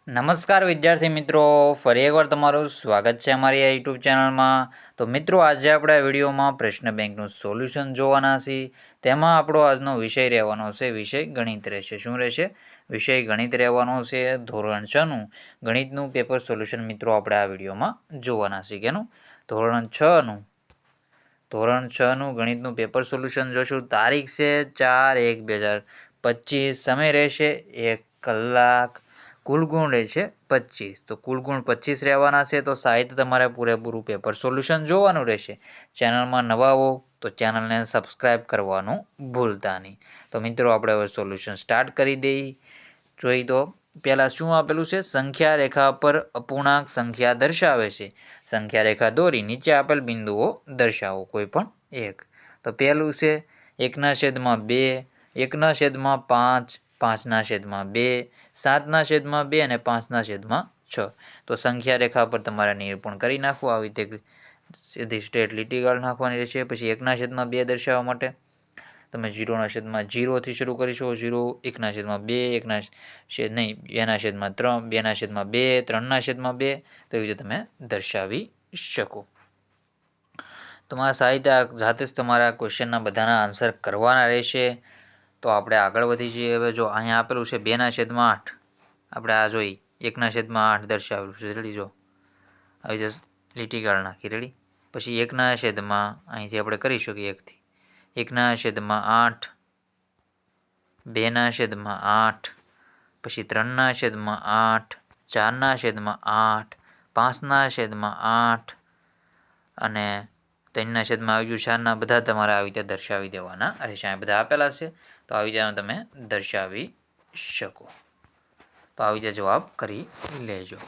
નમસ્કાર વિદ્યાર્થી મિત્રો, ફરી એકવાર તમારું સ્વાગત છે અમારી આ યુટ્યુબ ચેનલમાં. તો મિત્રો, આજે આપણે આ વિડીયોમાં પ્રશ્ન બેંકનું સોલ્યુશન જોવાના છીએ. તેમાં આપણો આજનો વિષય રહેવાનો છે વિષય ગણિત રહેશે. શું રહેશે? વિષય ગણિત રહેવાનો છે. ધોરણ 6નું ગણિતનું પેપર સોલ્યુશન મિત્રો આપણે આ વિડીયોમાં જોવાના છીએ. કેનું? ધોરણ 6નું ગણિતનું પેપર સોલ્યુશન જોશું. તારીખ છે 4/1/2025. સમય રહેશે 1 કલાક. કુલ ગુણ રહેશે 25. તો કુલ ગુણ 25 રહેવાના છે. તો સાહિત્ય તમારે પૂરેપૂરું પેપર સોલ્યુશન જોવાનું રહેશે. ચેનલમાં નવા હો તો ચેનલને સબસ્ક્રાઈબ કરવાનું ભૂલતા નહીં. તો મિત્રો, આપણે હવે સોલ્યુશન સ્ટાર્ટ કરી દઈએ. જોઈ તો પહેલાં શું આપેલું છે? સંખ્યા રેખા પર અપૂર્ણાંક સંખ્યા દર્શાવે છે. સંખ્યા રેખા દોરી નીચે આપેલ બિંદુઓ દર્શાવો, કોઈ પણ એક. તો પહેલું છે 1/2, 1/5, 5/2, 7/2 અને 5/6. તો સંખ્યા રેખા પર તમારે નિરૂપણ કરી નાખવું. આવી રીતે સીધી સ્ટ્રેટ લીટી કાઢી નાખવાની રહેશે. પછી 1/2 દર્શાવવા માટે તમે 0/0થી શરૂ કરી શકો. 0, 1/2, 2/3, 2/2, 3/2. તો એવી રીતે તમે દર્શાવી શકો. તમારા સાહિત્ય જાતે જ તમારા ક્વેશ્ચનના બધાના આન્સર કરવાના રહેશે. તો આપણે આગળ વધી જઈએ. હવે જો અહીંયા આપેલું છે 2/8. આપણે આ જોઈ 1/8 દર્શાવેલું છે. રેડી? જો આવી રીતે લીટી કાઢી નાખી. રેડી? પછી 1/, અહીંથી આપણે કરી શકીએ 1થી 1/8, 2/8, પછી 3/8, 4/8, 5/8 અને 3/8 આવી ગયું 4. બધા તમારે આવી રીતે દર્શાવી દેવાના રહેશે. આ બધા આપેલા છે, તો આવી રીતે તમે દર્શાવી શકો. તો આવી રીતે જવાબ કરી લેજો.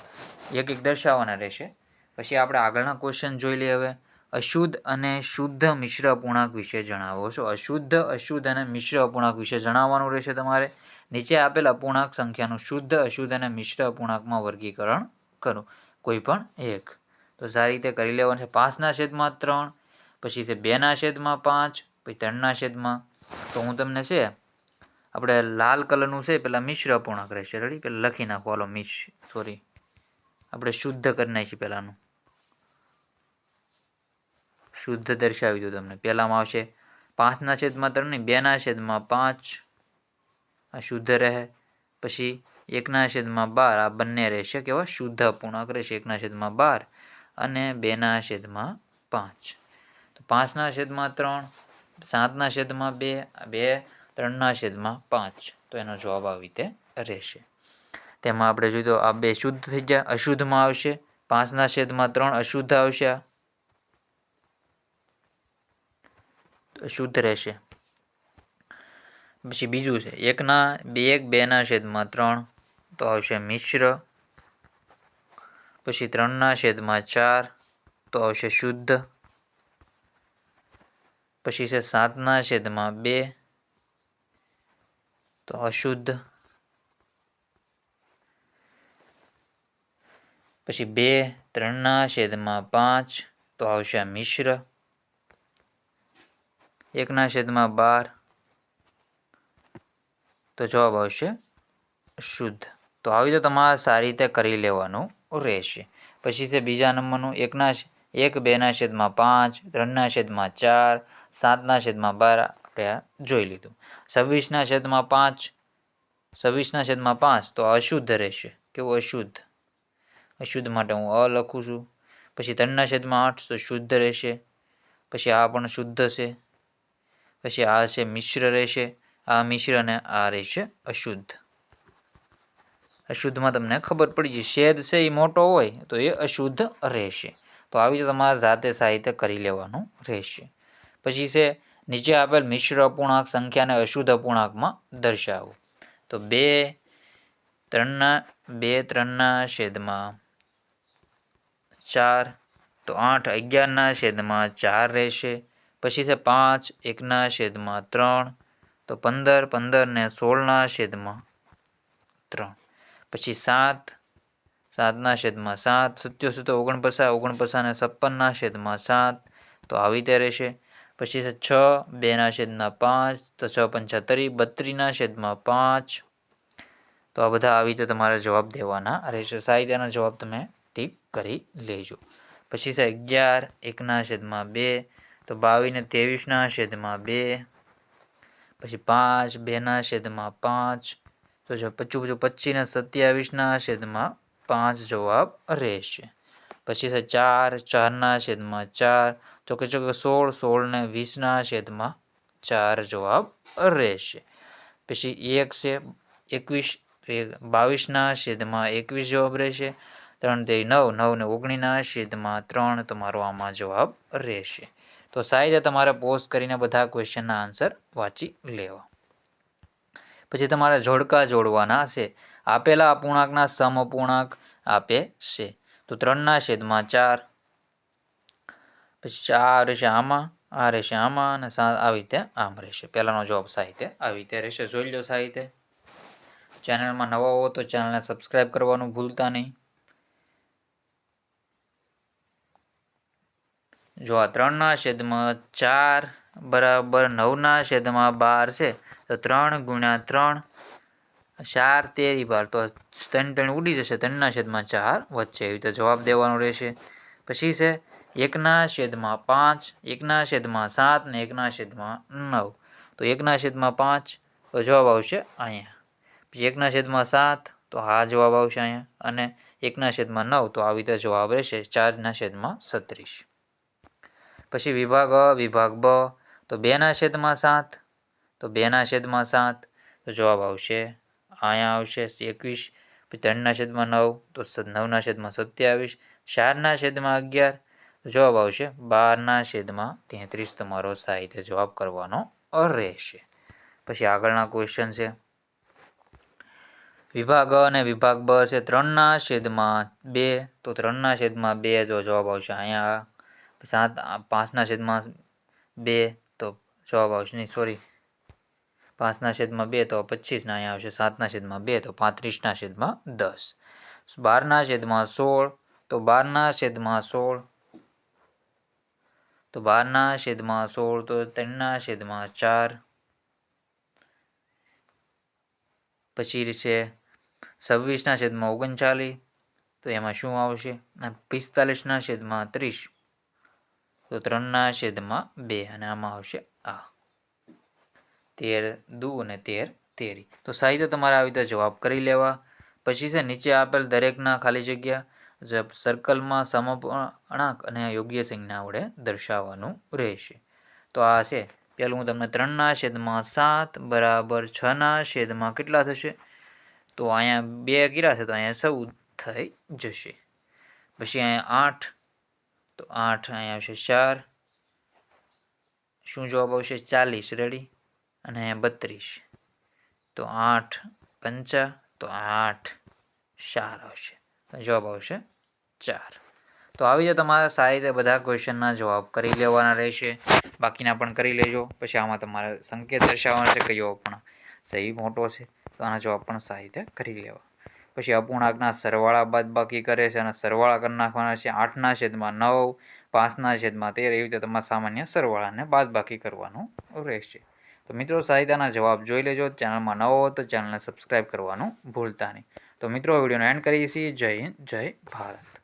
એક એક દર્શાવવાના રહેશે. પછી આપણે આગળના ક્વેશ્ચન જોઈ લઈએ. હવે અશુદ્ધ અને શુદ્ધ મિશ્ર અપૂર્ણાંક વિશે જણાવો છો. અશુદ્ધ અને મિશ્ર અપૂર્ણાંક વિશે જણાવવાનું રહેશે તમારે. નીચે આપેલ અપૂર્ણાંક સંખ્યાનું શુદ્ધ, અશુદ્ધ અને મિશ્ર અપૂર્ણાંકમાં વર્ગીકરણ કરો, કોઈ પણ એક. તો સારી રીતે કરી લેવાનું છે. 5/3, પછી છે 2/5, પછી 3/. તો હું તમને છે આપણે લાલ કલરનું છે પેલા મિશ્ર અપૂર્ણાંક રહેશે. રેડી? પેલા લખી નાખો. હાલો આપણે શુદ્ધ કરી નાખીએ. પહેલાંનું શુદ્ધ દર્શાવી દઉં તમને. પહેલામાં આવશે 5/3 નહીં, 2/5. આ શુદ્ધ રહે. પછી 1/12. આ બંને રહેશે કેવા? શુદ્ધ અપૂર્ણાંક રહેશે. 1/12 અને 2/5. તો 5/3, 7/2, 3/5. તો એનો જવાબ આવી રીતે રહેશે. તેમાં આપણે જોઈએ તો આ બે શુદ્ધ થઈ ગયા. અશુદ્ધમાં આવશે 5/3 અશુદ્ધ આવશે. શુદ્ધ રહેશે. પછી બીજું છે 2/3. તો આવશે મિશ્ર. પછી 3/4. તો આવશે શુદ્ધ. પછી છે 7/2. તો અશુદ્ધ. પછી 2/3/5. તો આવશે મિશ્ર. 1/12. તો જવાબ આવશે શુદ્ધ. તો આવી રીતે તમારે સારી રીતે કરી લેવાનું રહેશે. પછી છે બીજા નંબરનું 1/2/5, 3/4, 7/12. આપણે જોઈ લીધું. 26/5, 26/5. તો અશુદ્ધ રહેશે. કેવું? અશુદ્ધ. અશુદ્ધ માટે હું અ લખું છું. પછી 3/8 તો શુદ્ધ રહેશે. પછી આ પણ શુદ્ધ છે. પછી આ છે મિશ્ર રહેશે. આ મિશ્ર અને આ રહેશે અશુદ્ધ. અશુદ્ધમાં તમને ખબર પડી જશે. છેદ છે એ મોટો હોય તો એ અશુદ્ધ રહેશે. તો આવી રીતે તમારે જાતે સાહિત્ય કરી લેવાનું રહેશે. પછી છે નીચે આપેલ મિશ્ર અપૂર્ણાંક સંખ્યાને અશુદ્ધ અપૂર્ણાંકમાં દર્શાવો. તો 2/3/4. તો 8 11/4 રહેશે. પછી છે 5 1/3. તો 15 ને 16/3. પછી 7 7/7. 77 49 ને 56/7. તો આવી રીતે રહેશે. પછી છે 6 2/5. તો 6 5 32 32/5. તો આ બધા આવી રીતે તમારે જવાબ દેવાના રહેશે. સાહિત્યના જવાબ તમે ટીક કરી લેજો. પછી છે 11 1/2 તો 22 ને 23/2. પછી 5 2/5 તો જો 25 ને 27/5 જવાબ રહેશે. પછી છે 4 4/4 તો કે 16 16 ને 20/4 જવાબ રહેશે. પછી 1 છે 21 22/21 જવાબ રહેશે. 3 તેરી 9 9 ને 19/3 તમારો આમાં જવાબ રહેશે. તો સાહેબ તમારે પોઝ કરીને બધા ક્વેશ્ચનના આન્સર વાંચી લેવા. પછી તમારે જોડકા જોડવાના છે. આપેલા અપૂર્ણાંકના સમઅપૂર્ણાંક આપે છે. તો 3/4 પછી આ રહેશે આમાં, આ રહેશે આમાં અને આવી રીતે આમ રહેશે. પહેલાનો જવાબ સાહિત્ય આવી રીતે રહેશે. જોઈ લો સાહિત્ય. ચેનલમાં નવા હો તો ચેનલને સબસ્ક્રાઈબ કરવાનું ભૂલતા નહીં. જો આ 3/4 બરાબર 9/12 છે. તો 3 × 3 4 તેરી 12 તો 3 3 ઉડી જશે. 3/4 વચ્ચે એવી રીતે જવાબ દેવાનો રહેશે. પછી છે 1/5 1/7 ને 1/9 તો 1/5 તો જવાબ આવશે અહીંયા. પછી 1/7 તો આ જવાબ આવશે અહીંયા અને 1/9 તો આવી રીતે જવાબ રહેશે 4/36. પછી વિભાગ અ વિભાગ બ તો 2/7 તો 2/7 તો જવાબ આવશે અહીંયા આવશે 21. પછી 3/9 તો 9/27. 4/11 જવાબ આવશે 12/33 તમારો સાહિત્ય જવાબ કરવાનો રહેશે. પછી આગળના ક્વેશ્ચન છે. વિભાગ અ અને વિભાગ બ છે 3/2 તો 3/2 તો જવાબ આવશે અહીંયા. 5/2 તો જવાબ આવશે નહીં સોરી 5/2 તો 25 ને અહીંયા આવશે 7/2 તો 35/10. 12/16 તો 12/16 તો 12/16 તો 3/4 પછી છે 26/39 તો એમાં શું આવશે 45/30 તો 3/2 અને આમાં આવશે આ 13 દુ અને 13 તેરી. તો સાહિત્ય તમારે આવી રીતે જવાબ કરી લેવા. પછી છે નીચે આપેલ દરેકના ખાલી જગ્યા સર્કલમાં સમઅપૂર્ણાંક અને યોગ્ય સંજ્ઞા વડે દર્શાવવાનું રહેશે. તો આ છે પેલું હું તમને 3/7 બરાબર 6 કેટલા થશે તો અહીંયા 2 કર્યા છે તો અહીંયા 14 થઈ જશે. પછી અહીંયા 8 તો 8 અહીંયા આવશે 4 શું જવાબ આવશે 40 રેડી અને 32 તો 8 5 તો 8 4 આવશે જવાબ આવશે 4. તો આવી રીતે તમારે સારી રીતે બધા ક્વેશ્ચનના જવાબ કરી લેવાના રહેશે. બાકીના પણ કરી લેજો. પછી આમાં તમારે સંકેત દર્શાવવાનો છે કયો પણ સહી મોટો છે તો આના જવાબ પણ સારી રીતે કરી લેવા. પછી અપૂર્ણાંકના સરવાળા બાદબાકી કરે છે અને સરવાળા કરી નાખવાના છે 8/9 5/13 એવી રીતે તમારે સામાન્ય સરવાળાને બાદબાકી કરવાનું રહેશે. તો મિત્રો સાહિત્યના જવાબ જોઈ લેજો. ચેનલમાં નવો હો તો ચેનલને સબસ્ક્રાઈબ કરવાનું ભૂલતા નહીં. તો મિત્રો વિડીયોનો એન્ડ કરીએ છીએ. જય હિન્દ જય ભારત.